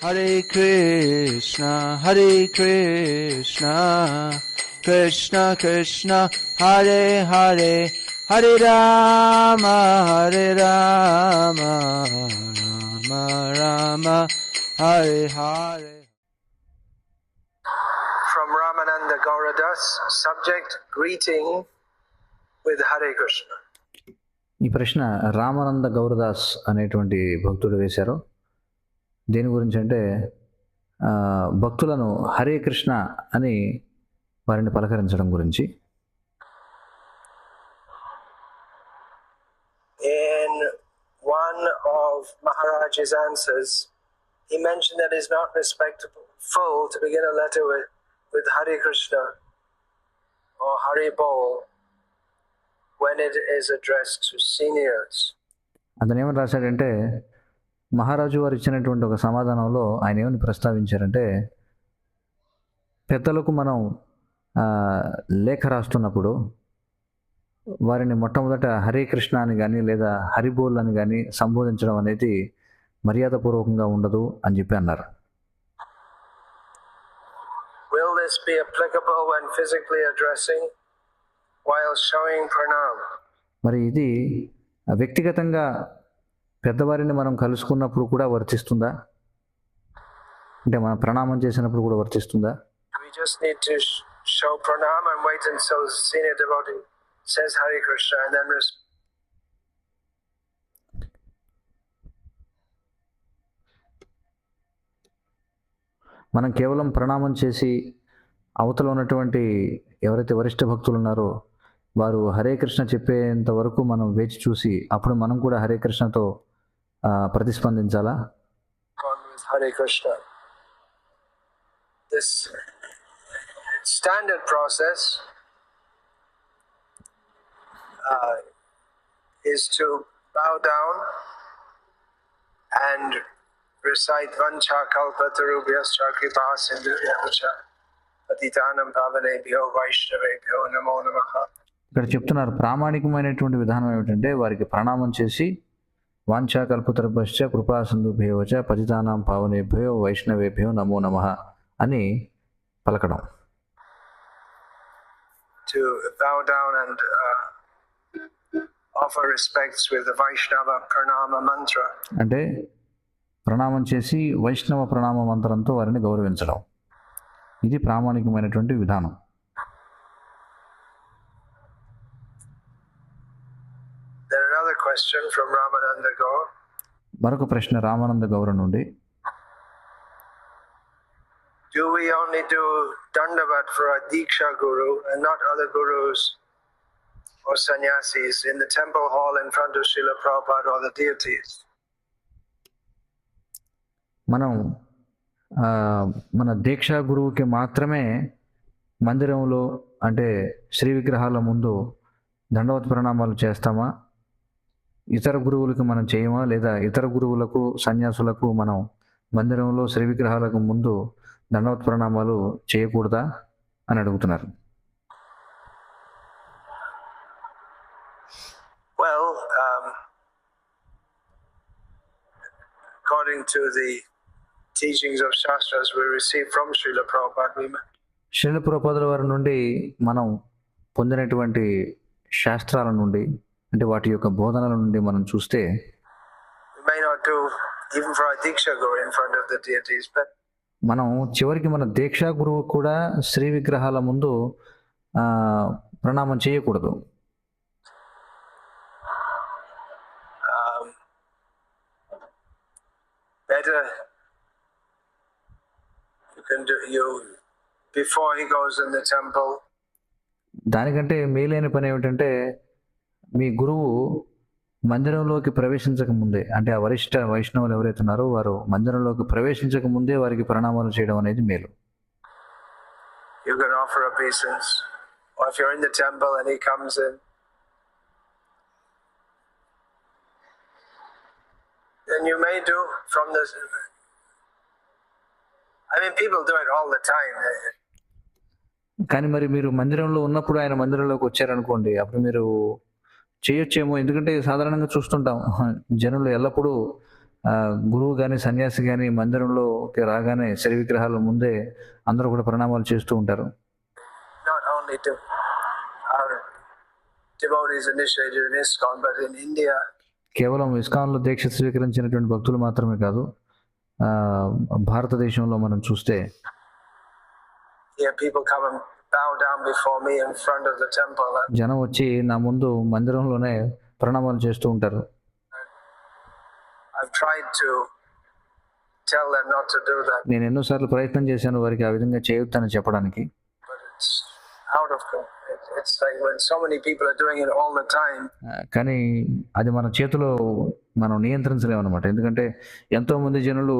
Hare Krishna, Krishna Krishna, Hare Hare, Hare Rama, Rama Rama, Hare Hare. From Ramananda Gauradas, subject greeting with Hare Krishna. ఈ ప్రశ్న రామానంద గౌరదాస్ అనేటువంటి భక్తుడు వేశారు. దేని గురించి అంటే భక్తులను హరే కృష్ణ అని వారిని పలకరించడం గురించి. In one of Maharaj's answers, he mentioned that it's not respectful to begin a letter with Hare Krishna or Hare Bol when it is addressed to seniors. అతను ఏమని రాశాడంటే, మహారాజు వారు ఇచ్చినటువంటి ఒక సమాధానంలో ఆయన ఏమని ప్రస్తావించారంటే, పెద్దలకు మనం లేఖ రాస్తున్నప్పుడు వారిని మొట్టమొదట హరే కృష్ణ అని కానీ లేదా హరిబోల్ అని కానీ సంబోధించడం అనేది మర్యాదపూర్వకంగా ఉండదు అని చెప్పి అన్నారు. Will this be applicable when physically addressing while showing pranam? మరి ఇది వ్యక్తిగతంగా పెద్దవారిని మనం కలుసుకున్నప్పుడు కూడా వర్తిస్తుందా? అంటే మనం ప్రణామం చేసినప్పుడు కూడా వర్తిస్తుందా? We just need to show pranam and wait until senior devotee says Hare Krishna and then మనం కేవలం ప్రణామం చేసి అవతల ఉన్నటువంటి ఎవరైతే వరిష్ఠ భక్తులు ఉన్నారో వారు హరే కృష్ణ చెప్పేంత వరకు మనం వేచి చూసి అప్పుడు మనం కూడా హరే కృష్ణతో ప్రతిస్పందించాలా? Hare Krishna. This standard process is to bow down and recite Vancha Kalpatarubhyascha Kripa Sindhubhyascha Patitanam Pavanebhyo Vaishnavebhyo Namo Namaha. ఇక్కడ చెప్తున్నారు, ప్రామాణికమైనటువంటి విధానం ఏమిటంటే వారికి ప్రణామం చేసి వాంఛా కల్పతరుభ్యశ్చ కృపా సింధుభ్యో చ పతితానాం పావనేభ్యో వైష్ణవేభ్యో నమో నమః అని పలకడం. To bow down and offer respects with the Vaishnava Pranama mantra. అంటే ప్రణామం చేసి వైష్ణవ ప్రణామ మంత్రంతో వారిని గౌరవించడం, ఇది ప్రామాణికమైనటువంటి విధానం. Then another question from Ramananda Gaur. మరొక ప్రశ్న రామానంద గౌర నుండి, Do we only do Dandavat for a Diksha Guru and not other gurus or sannyasis in the temple hall in front of Srila Prabhupada or the deities? మనం మన దీక్షా గురువుకి మాత్రమే మందిరంలో అంటే శ్రీ విగ్రహాల ముందు దండవత్ ప్రణామాలు చేస్తామా? ఇతర గురువులకు మనం చేయమా? లేదా ఇతర గురువులకు సన్యాసులకు మనం మందిరంలో శ్రీ విగ్రహాలకు ముందు దండవత్ ప్రణామాలు చేయకూడదా అని అడుగుతున్నారు. Well, according to the teachings of Shastras we received from Srila Prabhupada, Srila ప్రభుపాదుల వారి నుండి మనం పొందినటువంటి శాస్త్రాల నుండి అంటే వాటి యొక్క బోధనల నుండి మనం చూస్తే we may not do even for a Diksha Guru in front of the deities, but మనం చివరికి మన దీక్షా గురువు కూడా శ్రీ విగ్రహాల ముందు ప్రణామం చేయకూడదు. better you can do before he goes in the temple. దానికంటే మేలైన పని ఏమిటంటే మీ గురువు మందిరంలోకి ప్రవేశించక ముందే, అంటే ఆ వరిష్ఠ వైష్ణవులు ఎవరైతే ఉన్నారో వారు మందిరంలోకి ప్రవేశించక ముందే వారికి ప్రణామాలు చేయడం అనేది మేలు. You can offer obeisance, or if you're in the temple and he comes in, then you may do from the. I mean, people do it all the time. కానీ మరి మీరు మందిరంలో ఉన్నప్పుడు ఆయన మందిరంలోకి వచ్చారనుకోండి, అప్పుడు మీరు చేయొచ్చేమో. ఎందుకంటే సాధారణంగా చూస్తుంటాం జనులు ఎల్లప్పుడూ గురువు కానీ సన్యాసి కానీ మందిరంలోకి రాగానే శ్రీ విగ్రహాల ముందే అందరూ కూడా ప్రణామాలు చేస్తూ ఉంటారు. Not only to our devotees initiated in ISKCON, but in India, కేవలం ఇస్కాన్లో దీక్ష స్వీకరించినటువంటి భక్తులు మాత్రమే కాదు, భారతదేశంలో మనం చూస్తే here people come and bow down before me in front of the temple. జనం వచ్చి నా ముందు మందిరంలోనే ప్రణామాలు చేస్తూ ఉంటారు. I've tried to tell them not to do that, నేను ఎన్నోసార్లు ప్రయత్నం చేశాను వారికి ఆ విధంగా చేయొద్దని చెప్పడానికి. but it's out of it's like when so many people are doing it all the time, కానీ అది మన చేతిలో మనం నియంత్రించలేము అనమాట. ఎందుకంటే ఎంతో మంది జనులు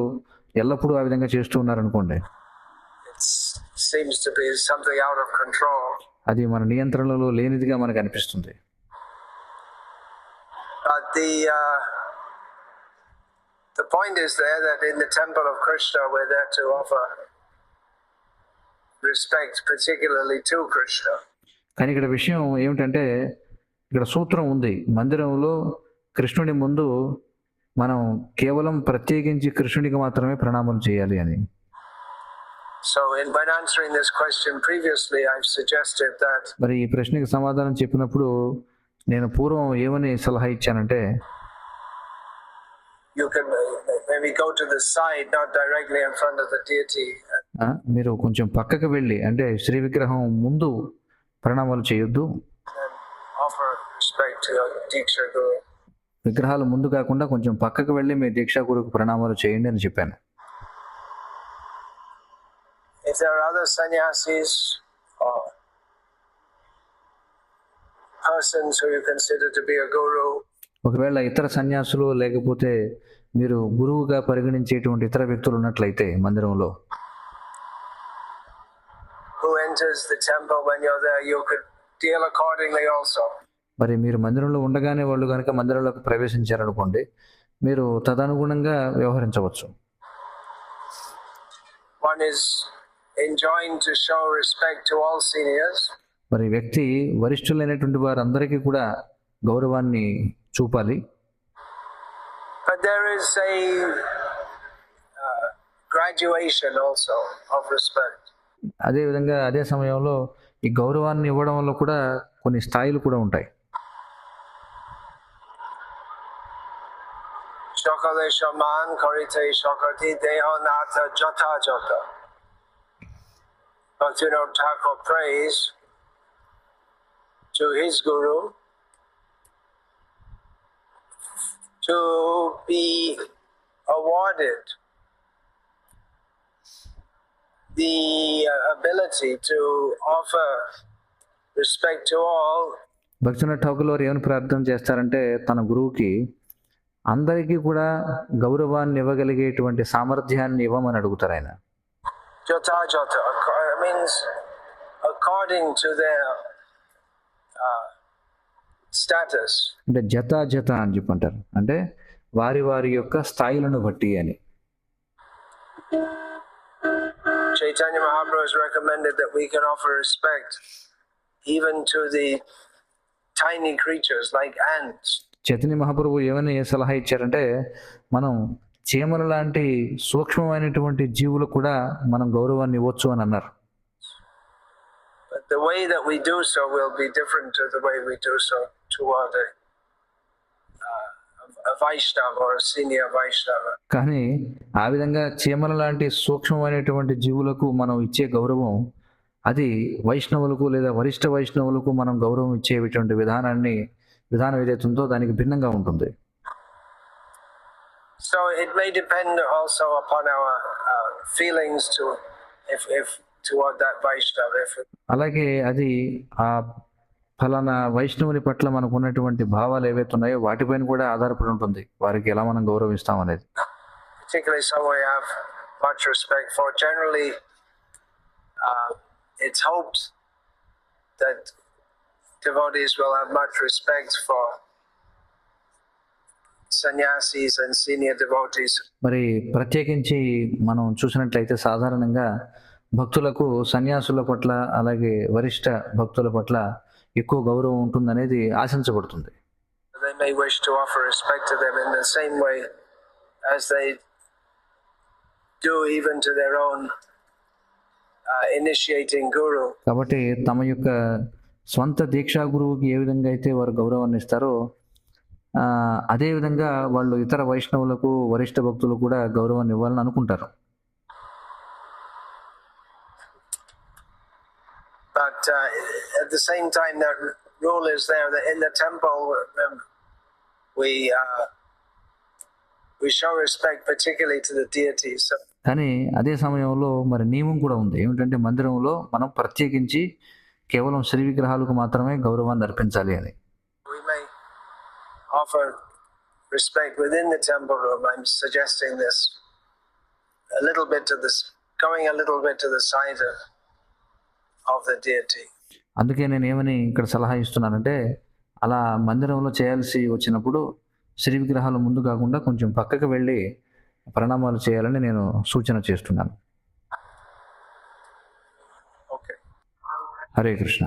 ఎల్లప్పుడూ ఆ విధంగా చేస్తూ ఉన్నారనుకోండి, it seems to be something out of control. అది మన నియంత్రణలో లేనిదిగా మనకు అనిపిస్తుంది. But the point is there that in the temple of Krishna we're there to offer respect particularly to Krishna. కానీ ఇక్కడ విషయం ఏమిటంటే, ఇక్కడ సూత్రం ఉంది, మందిరంలో కృష్ణుడి ముందు మనం కేవలం ప్రత్యేకించి కృష్ణుడికి మాత్రమే ప్రణామాలు చేయాలి అని. So when answering this question previously, I've suggested that మరి ఈ ప్రశ్నకి సమాధానం చెప్పినప్పుడు నేను పూర్వం ఏమని సలహా ఇచ్చానంటే, you can maybe go to the side, not directly in front of the deity. మీరు కొంచెం పక్కకు వెళ్ళి, అంటే శ్రీ విగ్రహం ముందు ప్రణామాలు చేయొద్దు, And offer respect to your Diksha Guru. విగ్రహాలు ముందు కాకుండా కొంచెం పక్కకు వెళ్ళి మీ దీక్షా గురువుకు ప్రణామాలు చేయండి అని చెప్పాను. If there are other sannyasis or persons who you consider to be a guru, ఒకవేళ ఇతర సన్యాసులు లేకపోతే మీరు గురువుగా పరిగణించేటువంటి ఇతర వ్యక్తులు ఉన్నట్లయితే మందిరంలో, who enters the temple when you're there, you could deal accordingly also. మరి మీరు మందిరంలో ఉండగానే వాళ్ళు కనుక మందిరంలోకి ప్రవేశించారనుకోండి, మీరు తదనుగుణంగా వ్యవహరించవచ్చు. One is enjoined to show respect to all seniors, మరి వ్యక్తి వరిష్ఠులైనటువంటి వారందరికీ కూడా గౌరవాన్ని చూపాలి. but there is a graduation also of respect. అదేవిధంగా అదే సమయంలో ఈ గౌరవాన్ని ఇవ్వడం వల్ల కూడా కొన్ని స్థాయిలు కూడా ఉంటాయి. Shokale shaman karite shokati deho nata jata jata. Bhaktivinoda Thakur prays to his guru to be awarded the ability to offer respect to all. Bhaktinath Thakur వారు ఏమని ప్రార్థన చేస్తారంటే, తన గురువుకి అందరికీ కూడా గౌరవాన్ని ఇవ్వగలిగేటువంటి సామర్థ్యాన్ని ఇవ్వమని అడుగుతారు ఆయన. Jata jata means according to their status. అంటే జత జత అని చెప్పంటారు, అంటే వారి వారి యొక్క స్థాయిలను బట్టి అని. Chaitanya Mahaprabhu has recommended that we can offer respect even to the tiny creatures like ants. Chaitanya Mahaprabhu ఏమని సలహా ఇచ్చారంటే, మనం చీమల లాంటి సూక్ష్మమైనటువంటి జీవులకు కూడా మనం గౌరవాన్ని ఇవ్వచ్చు అని అన్నారు. But the way that we do so will be different to the way we do so toward a Vaishnava or a senior Vaishnava. కానీ ఆ విధంగా చీమల లాంటి సూక్ష్మమైనటువంటి జీవులకు మనం ఇచ్చే గౌరవం, అది వైష్ణవులకు లేదా వరిష్ఠ వైష్ణవులకు మనం గౌరవం ఇచ్చేటువంటి విధానం ఏదైతుందో దానికి భిన్నంగా ఉంటుంది. So it may depend also upon our feelings to if toward that Vaishnava. అలాగే అది ఆ ఫలానా వైష్ణవుని పట్ల మనకు ఉన్నటువంటి భావాలు ఏవైతే ఉన్నాయో వాటిపైన కూడా ఆధారపడి ఉంటుంది, వారికి ఎలా మనం గౌరవిస్తాం అనేది. Particularly someone we have much respect for. Generally, it's hoped that devotees will have much respect for sannyasis and senior devotees. మరి ప్రత్యేకించి మనం చూసినట్లయితే సాధారణంగా భక్తులకు సన్యాసుల పట్ల అలాగే వరిష్ఠ భక్తుల పట్ల ఎక్కువ గౌరవం ఉంటుందనేది ఆశించబడుతుంది. They may wish to offer respect to them in the same way as they do even to their own initiating guru. కాబట్టి తమ యొక్క స్వంత దీక్షా గురువుకి ఏ విధంగా అయితే వారు గౌరవాన్ని ఇస్తారో అదే విధంగా వాళ్ళు ఇతర వైష్ణవులకు వరిష్ఠ భక్తులు కూడా గౌరవాన్ని ఇవ్వాలని అనుకుంటారు. But at the same time, that rule is there that in the temple we show respect particularly to the deities. So, కానీ అదే సమయంలో మరి నియమం కూడా ఉంది. ఏమిటంటే మందిరంలో మనం ప్రత్యేకించి కేవలం శ్రీ విగ్రహాలకు మాత్రమే గౌరవాన్ని అర్పించాలి అని. we may offer respect within the temple room. I'm suggesting this a little bit to this, going a little bit to the side of the deity. అందుకే నేను ఏమని ఇక్కడ సలహా ఇస్తున్నానంటే అలా మందిరంలో చేయాల్సి వచ్చినప్పుడు శ్రీ విగ్రహాల ముందు కాకుండా కొంచెం పక్కకు వెళ్ళి ప్రణామాలు చేయాలని నేను సూచన చేస్తున్నాను. Okay. హరే కృష్ణ.